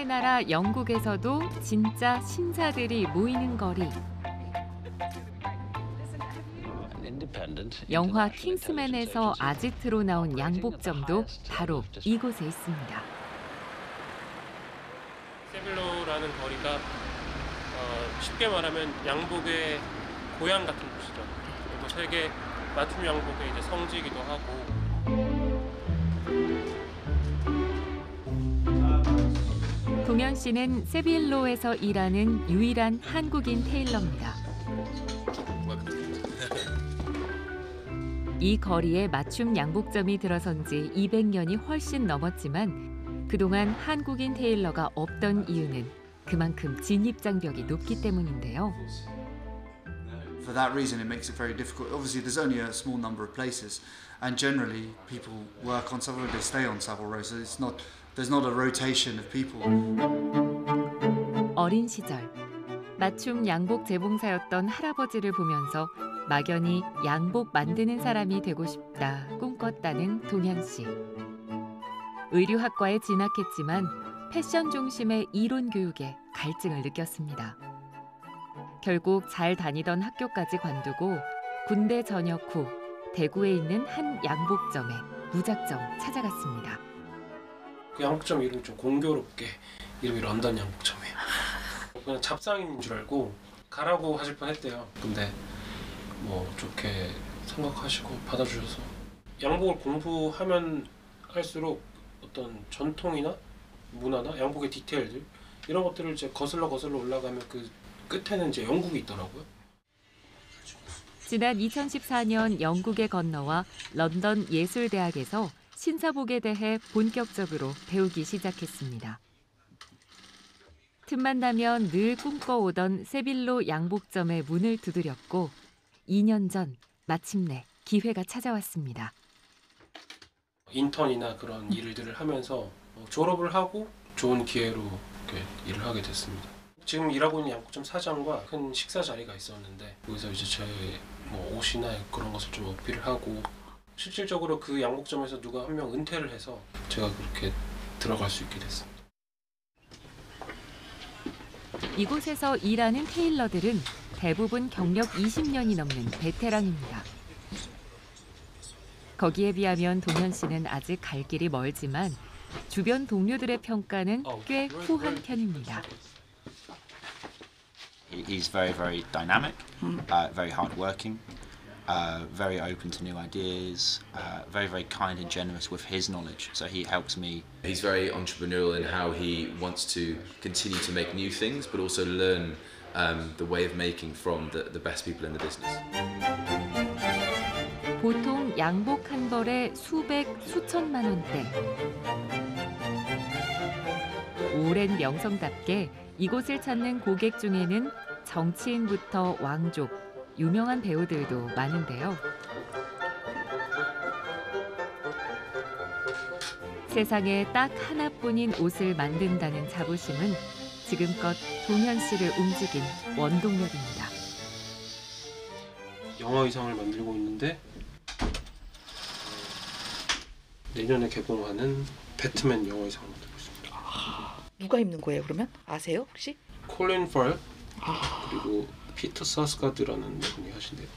신사의 나라 영국에서도 진짜 신사들이 모이는 거리. 영화 킹스맨에서 아지트로 나온 양복점도 바로 이곳에 있습니다. 세빌로라는 거리가 쉽게 말하면 양복의 고향 같은 곳이죠. 그리고 세계 맞춤 양복의 이제 성지이기도 하고. 동현 씨는 세빌로에서 일하는 유일한 한국인 테일러입니다. 이 거리에 맞춤 양복점이 들어선 지 200년이 훨씬 넘었지만 그동안 한국인 테일러가 없던 이유는 그만큼 진입장벽이 높기 때문인데요. For that reason, it makes it very difficult. Obviously, there's only a small number of places, and generally, people work on Savile Row. They stay on Savile Row, so there's not a rotation of people. 어린 시절 맞춤 양복 재봉사였던 할아버지를 보면서 막연히 양복 만드는 사람이 되고 싶다 꿈꿨다는 동현 씨. 의류학과에 진학했지만 패션 중심의 이론 교육에 갈증을 느꼈습니다. 결국 잘 다니던 학교까지 관두고 군대 전역 후 대구에 있는 한 양복점에 무작정 찾아갔습니다. 그 양복점 이름이 좀 공교롭게 이름이 런던 양복점이에요. 그냥 잡상인인 줄 알고 가라고 하실 뻔했대요. 근데 뭐 좋게 생각하시고 받아주셔서 양복을 공부하면 할수록 어떤 전통이나 문화나 양복의 디테일들 이런 것들을 이제 거슬러 올라가면 그 끝에는 이제 영국이 있더라고요. 지난 2014년 영국에 건너와 런던 예술대학에서 신사복에 대해 본격적으로 배우기 시작했습니다. 틈만 나면 늘 꿈꿔오던 세빌로 양복점의 문을 두드렸고 2년 전 마침내 기회가 찾아왔습니다. 인턴이나 그런 일들을 하면서 졸업을 하고 좋은 기회로 이렇게 일을 하게 됐습니다. 지금 일하고 있는 양복점 사장과 큰 식사 자리가 있었는데 거기서 이제 제 뭐 옷이나 그런 것을 좀 어필을 하고 실질적으로 그 양복점에서 누가 한 명 은퇴를 해서 제가 그렇게 들어갈 수 있게 됐습니다. 이곳에서 일하는 테일러들은 대부분 경력 20년이 넘는 베테랑입니다. 거기에 비하면 동현 씨는 아직 갈 길이 멀지만 주변 동료들의 평가는 꽤 후한 편입니다. He's very dynamic, very hardworking, very open to new ideas, very kind and generous with his knowledge. So he helps me. He's very entrepreneurial in how he wants to continue to make new things, but also learn the way of making from the best people in the business. 보통 양복 한 벌에 수백, 수천만 원대. 오랜 명성답게 이곳을 찾는 고객 중에는 정치인부터 왕족, 유명한 배우들도 많은데요. 세상에 딱 하나뿐인 옷을 만든다는 자부심은 지금껏 동현 씨를 움직인 원동력입니다. 영화 의상을 만들고 있는데 내년에 개봉하는 배트맨 영화 의상을 만들고 있습니다. 누가 입는 거예요, 그러면? 아세요, 혹시? 콜린 퍼렐 그리고 피터 사스가드라는 분이 하신대요.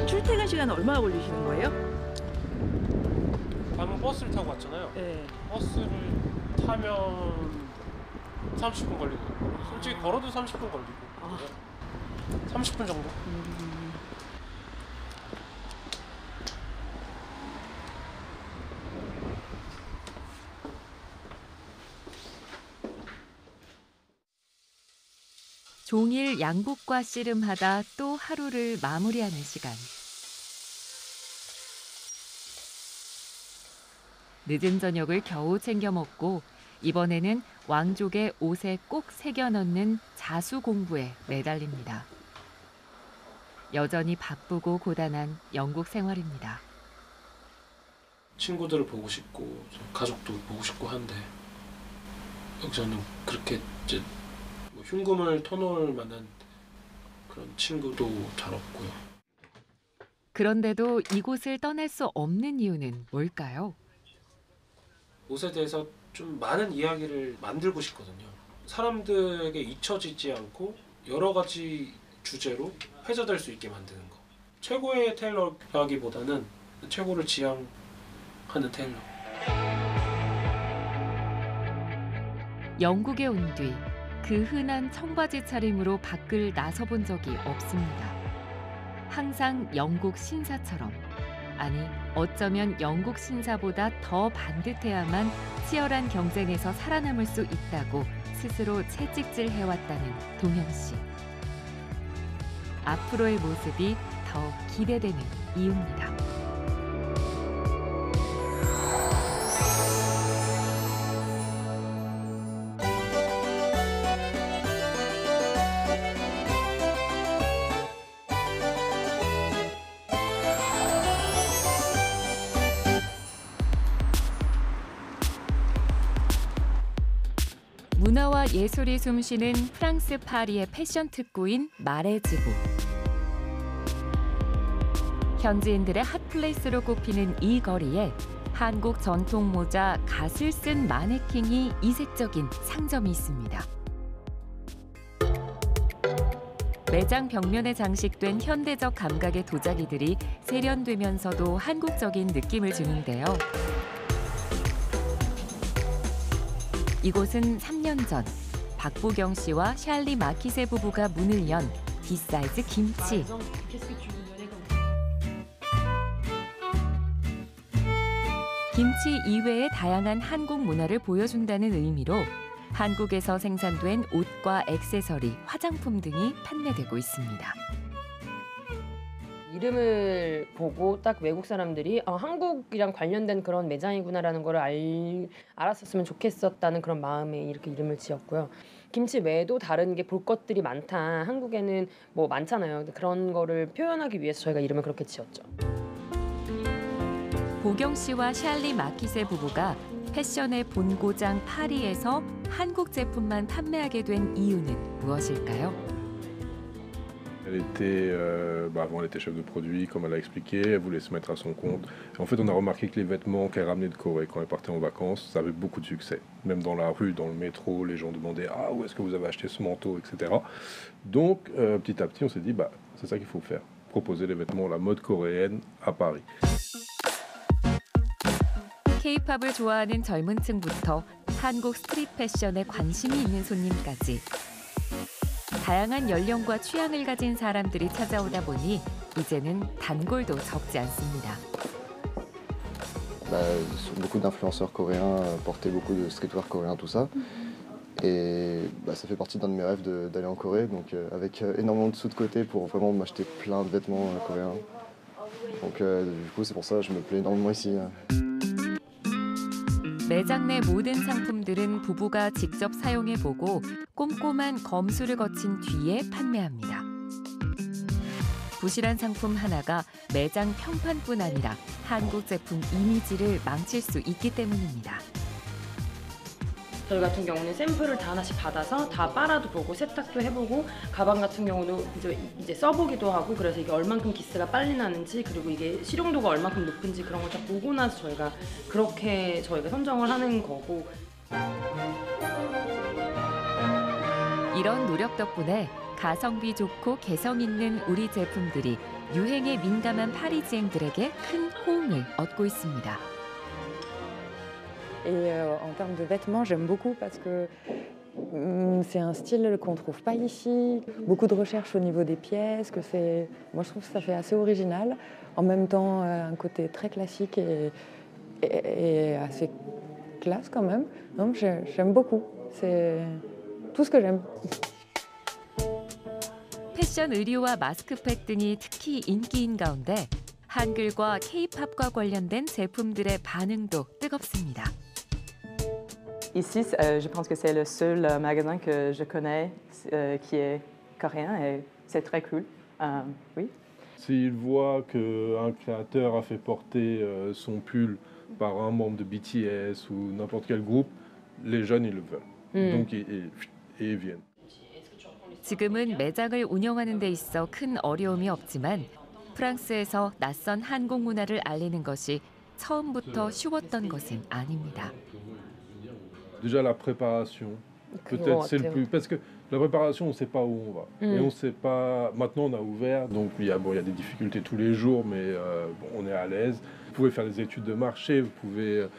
출퇴근 시간 얼마나 걸리시는 거예요? 방금 버스를 타고 왔잖아요. 네. 버스를 타면 30분 걸리고 솔직히 걸어도 30분 걸리고 30분 정도? 종일 양복과 씨름하다 또 하루를 마무리하는 시간. 늦은 저녁을 겨우 챙겨 먹고 이번에는 왕족의 옷에 꼭 새겨 넣는 자수 공부에 매달립니다. 여전히 바쁘고 고단한 영국 생활입니다. 친구들을 보고 싶고 가족도 보고 싶고 한데 여기서는 그렇게 이제 뭐 흉금을 터놓을 만한 그런 친구도 잘 없고요. 그런데도 이곳을 떠날 수 없는 이유는 뭘까요? 옷에 대해서 좀 많은 이야기를 만들고 싶거든요. 사람들에게 잊혀지지 않고 여러 가지 주제로 회자될 수 있게 만드는 거. 최고의 테일러라기보다는 최고를 지향하는 테일러. 영국에 온 뒤 그 흔한 청바지 차림으로 밖을 나서본 적이 없습니다. 항상 영국 신사처럼, 아니 어쩌면 영국 신사보다 더 반듯해야만 치열한 경쟁에서 살아남을 수 있다고 스스로 채찍질 해왔다는 동현 씨. 앞으로의 모습이 더 기대되는 이유입니다. 문화와 예술이 숨쉬는 프랑스 파리의 패션 특구인 마레지부. 현지인들의 핫플레이스로 꼽히는 이 거리에 한국 전통 모자 갓을 쓴 마네킹이 이색적인 상점이 있습니다. 매장 벽면에 장식된 현대적 감각의 도자기들이 세련되면서도 한국적인 느낌을 주는데요. 이곳은 3년 전 박보경 씨와 샬리 마키세 부부가 문을 연 비사이즈 김치. 김치 이외의 다양한 한국 문화를 보여준다는 의미로 한국에서 생산된 옷과 액세서리, 화장품 등이 판매되고 있습니다. 이름을 보고 딱 외국 사람들이 한국이랑 관련된 그런 매장이구나라는 걸 알았었으면 좋겠었다는 그런 마음에 이렇게 이름을 지었고요. 김치 외에도 다른 게 볼 것들이 많다. 한국에는 뭐 많잖아요. 그런 거를 표현하기 위해서 저희가 이름을 그렇게 지었죠. 보경 씨와 샬리 마키세 부부가 패션의 본고장 파리에서 한국 제품만 판매하게 된 이유는 무엇일까요? Elle était, avant elle était chef de produit, comme elle a expliqué, elle voulait se mettre à son compte. Et en fait, on a remarqué que les vêtements qu'elle ramenait de Corée quand elle partait en vacances, ça avait beaucoup de succès. Même dans la rue, dans le métro, les gens demandaient « Ah, où est-ce que vous avez acheté ce manteau ?» etc. Donc, petit à petit, on s'est dit bah, « C'est ça qu'il faut faire, proposer les vêtements à la mode coréenne à Paris. » K-팝을 좋아하는 젊은 층부터 한국 스트릿 패션에 관심이 있는 손님까지 다양한 연령과 취향을 가진 사람들이 찾아오다 보니 이제는 단골도 적지 않습니다. Beaucoup d'influenceurs coréens portaient beaucoup de streetwear coréen, tout ça. Et ça fait partie d'un de mes rêves d'aller en Corée, donc avec énormément de sous de côté pour vraiment m'acheter plein de vêtements coréens. Donc du coup, c'est pour ça que je me plais énormément ici. 매장 내 모든 상품들은 부부가 직접 사용해보고 꼼꼼한 검수를 거친 뒤에 판매합니다. 부실한 상품 하나가 매장 평판뿐 아니라 한국 제품 이미지를 망칠 수 있기 때문입니다. 저희 같은 경우는 샘플을 다 하나씩 받아서 다 빨아도 보고 세탁도 해보고 가방 같은 경우도 이제 써보기도 하고 그래서 이게 얼만큼 기스가 빨리 나는지 그리고 이게 실용도가 얼만큼 높은지 그런 걸 다 보고 나서 저희가 그렇게 선정을 하는 거고. 이런 노력 덕분에 가성비 좋고 개성 있는 우리 제품들이 유행에 민감한 파리지앵들에게 큰 호응을 얻고 있습니다. Et en termes de vêtements, j'aime beaucoup parce que c'est un style qu'on ne trouve pas ici. Beaucoup de recherche au niveau des pièces, moi je trouve que ça fait assez original. En même temps, un côté très classique et assez classe quand même. Donc j'aime beaucoup. C'est tout ce que j'aime. 패션 의류와 마스크팩 등이 특히 인기인 가운데 한글과 K-팝과 관련된 제품들의 반응도 뜨겁습니다. Ici, je pense que c'est le seul magasin que je connais qui est coréen et c'est très cool. Oui. S'ils voient qu'un créateur a fait porter son pull par un membre de BTS ou n'importe quel groupe, les jeunes, ils le veulent. Donc, ils viennent. 지금은 매장을 운영하는 데 있어 큰 어려움이 없지만 프랑스에서 낯선 한국 문화를 알리는 것이 처음부터 쉬웠던 것은 아닙니다. Déjà la préparation, peut-être c'est le plus parce que la préparation on ne sait pas où on va et on sait pas. Maintenant on a ouvert donc il y a des difficultés tous les jours mais on est à l'aise. Vous pouvez faire des études de marché, vous pouvez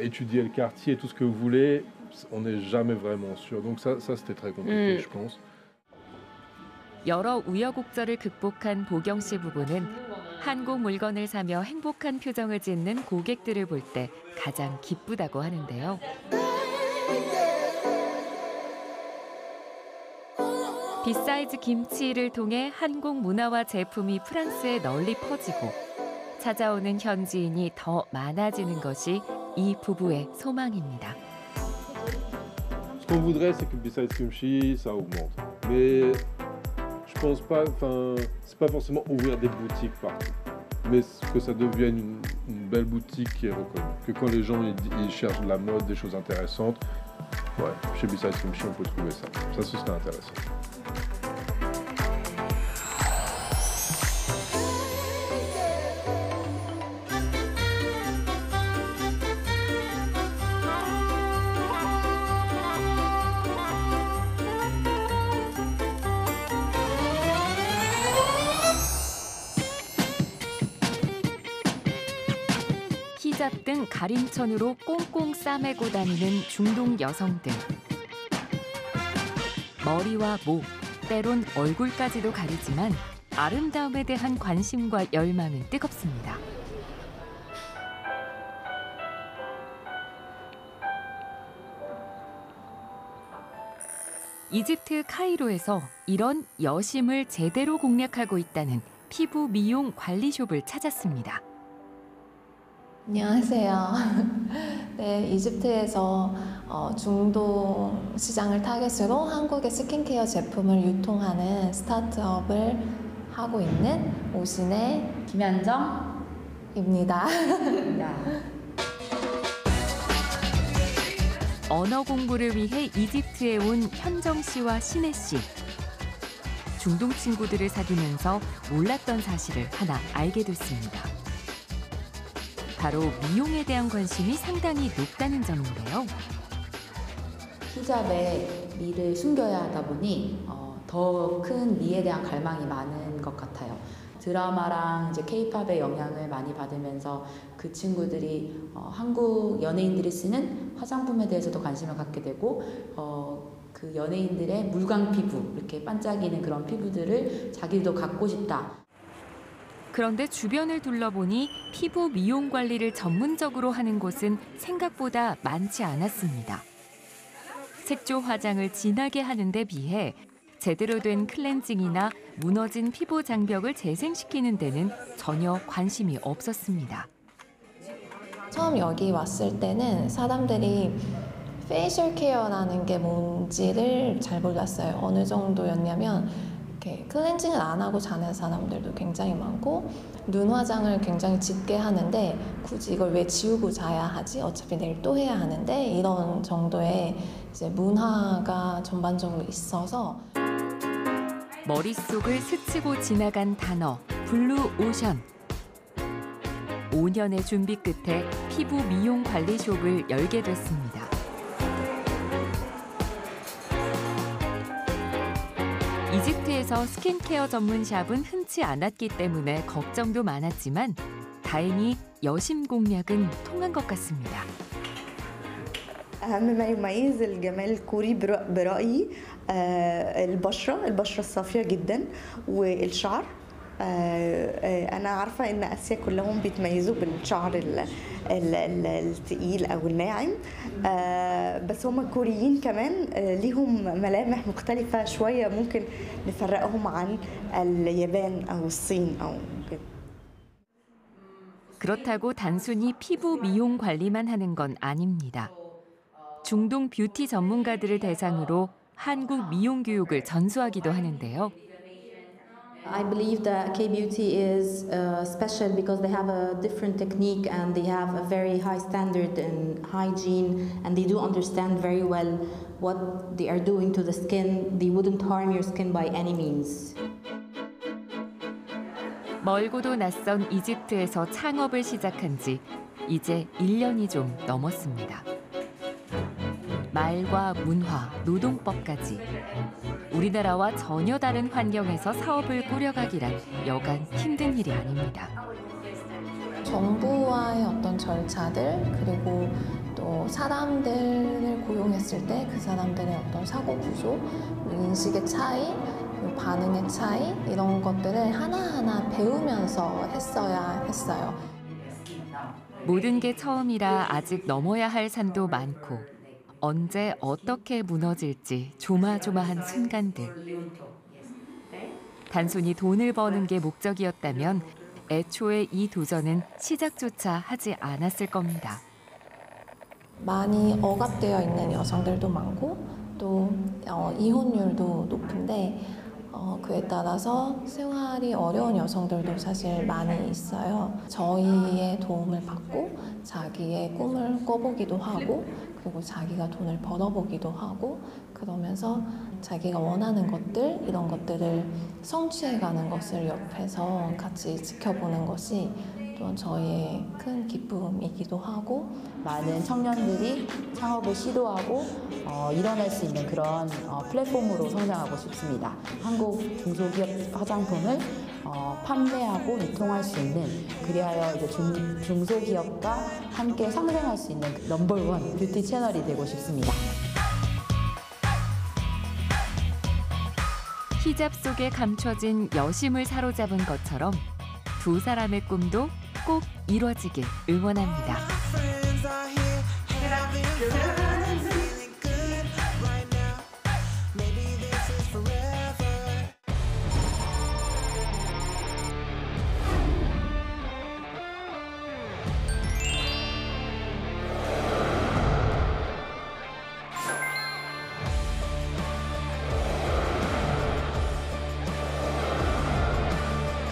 étudier le quartier, tout ce que vous voulez. On n'est jamais vraiment sûr donc ça c'était très compliqué je pense. 여러 우여곡절을 극복한 보경 씨 부부는 한국 물건을 사며 행복한 표정을 짓는 고객들을 볼 때 가장 기쁘다고 하는데요. 빅사이즈 김치를 통해 한국 문화와 제품이 프랑스에 널리 퍼지고 찾아오는 현지인이 더 많아지는 것이 이 부부의 소망입니다. Ce qu'on voudrait c'est que Besides Kimchi ça augmente mais je pense pas, enfin, c'est pas forcément ouvrir des boutiques partout, mais que ça devienne une belle boutique qui est reconnue. Que quand les gens ils cherchent de la mode, des choses intéressantes, ouais, chez Besides Kimchi on peut trouver ça. Ça ce serait intéressant. 히잡 등 가림천으로 꽁꽁 싸매고 다니는 중동 여성들. 머리와 목, 때론 얼굴까지도 가리지만 아름다움에 대한 관심과 열망은 뜨겁습니다. 이집트 카이로에서 이런 여심을 제대로 공략하고 있다는 피부 미용 관리숍을 찾았습니다. 안녕하세요. 네, 이집트에서 중동 시장을 타겟으로 한국의 스킨케어 제품을 유통하는 스타트업을 하고 있는 오신의 김현정입니다. 언어 공부를 위해 이집트에 온 현정 씨와 신혜 씨. 중동 친구들을 사귀면서 몰랐던 사실을 하나 알게 됐습니다. 바로 미용에 대한 관심이 상당히 높다는 점인데요. 히잡에 미를 숨겨야 하다 보니 더 큰 미에 대한 갈망이 많은 것 같아요. 드라마랑 이제 K-팝의 영향을 많이 받으면서 그 친구들이 한국 연예인들이 쓰는 화장품에 대해서도 관심을 갖게 되고 그 연예인들의 물광 피부, 이렇게 반짝이는 그런 피부들을 자기도 갖고 싶다. 그런데 주변을 둘러보니 피부 미용 관리를 전문적으로 하는 곳은 생각보다 많지 않았습니다. 색조 화장을 진하게 하는 데 비해 제대로 된 클렌징이나 무너진 피부 장벽을 재생시키는 데는 전혀 관심이 없었습니다. 처음 여기 왔을 때는 사람들이 페이셜 케어라는 게 뭔지를 잘 몰랐어요. 어느 정도였냐면 이렇게 클렌징을 안 하고 자는 사람들도 굉장히 많고 눈 화장을 굉장히 짙게 하는데 굳이 이걸 왜 지우고 자야 하지? 어차피 내일 또 해야 하는데 이런 정도의 이제 문화가 전반적으로 있어서 머릿속을 스치고 지나간 단어 블루 오션. 5년의 준비 끝에 피부 미용 관리숍을 열게 됐습니다. 이집트에서 스킨케어 전문 샵은 흔치 않았기 때문에 걱정도 많았지만 다행히 여심 공략은 통한 것 같습니다. أهم ما يميز الجمال الكوري برأيي البشرة الصافية جدا والشعر. أنا عارفة إن آسيا كلهم بيتميزوا بالشعر التقيل أو الناعم بس هم الكوريين كمان ليهم ملامح مختلفة شوية ممكن نفرقهم عن اليابان أو الصين أو كده. 그렇다고 단순히 피부 미용 관리만 하는 건 아닙니다. 중동 뷰티 전문가들을 대상으로 한국 미용 교육을 전수하기도 하는데요. I believe that K-beauty is special because they have a different technique and they have a very high standard in hygiene and they do understand very well what they are doing to the skin. They wouldn't harm your skin by any means. 멀고도 낯선 이집트에서 창업을 시작한 지 이제 1년이 좀 넘었습니다. 말과 문화, 노동법까지 우리나라와 전혀 다른 환경에서 사업을 꾸려가기란 여간 힘든 일이 아닙니다. 정부와의 어떤 절차들 그리고 또 사람들을 고용했을 때 그 사람들의 어떤 사고 구조, 인식의 차이, 반응의 차이 이런 것들을 하나하나 배우면서 했어야 했어요. 모든 게 처음이라 아직 넘어야 할 산도 많고 언제 어떻게 무너질지 조마조마한 순간들. 단순히 돈을 버는 게 목적이었다면 애초에 이 도전은 시작조차 하지 않았을 겁니다. 많이 억압되어 있는 여성들도 많고 또 이혼율도 높은데 그에 따라서 생활이 어려운 여성들도 사실 많이 있어요. 저희의 도움을 받고 자기의 꿈을 꿔보기도 하고 그리고 자기가 돈을 벌어보기도 하고 그러면서 자기가 원하는 것들 이런 것들을 성취해가는 것을 옆에서 같이 지켜보는 것이 또한 저희의 큰 기쁨이기도 하고 많은 청년들이 창업을 시도하고 일어날 수 있는 그런 플랫폼으로 성장하고 싶습니다. 한국 중소기업 화장품을 판매하고 유통할 수 있는 그리하여 이제 중소기업과 함께 상생할 수 있는 넘버원 뷰티 채널이 되고 싶습니다. 히잡 속에 감춰진 여심을 사로잡은 것처럼 두 사람의 꿈도 꼭 이뤄지길 응원합니다.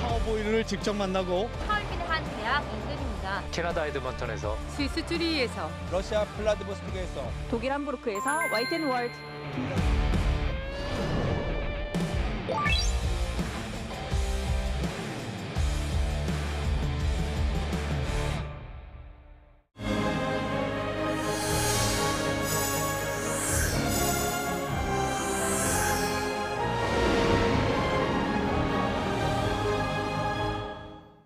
카우보이를 직접 만나고 하얼빈의 한 대학 인근입니다. 캐나다 에드먼턴에서 스위스 쭈리히에서 러시아 플라디보스토크에서 독일 함부르크에서 화이트앤월드.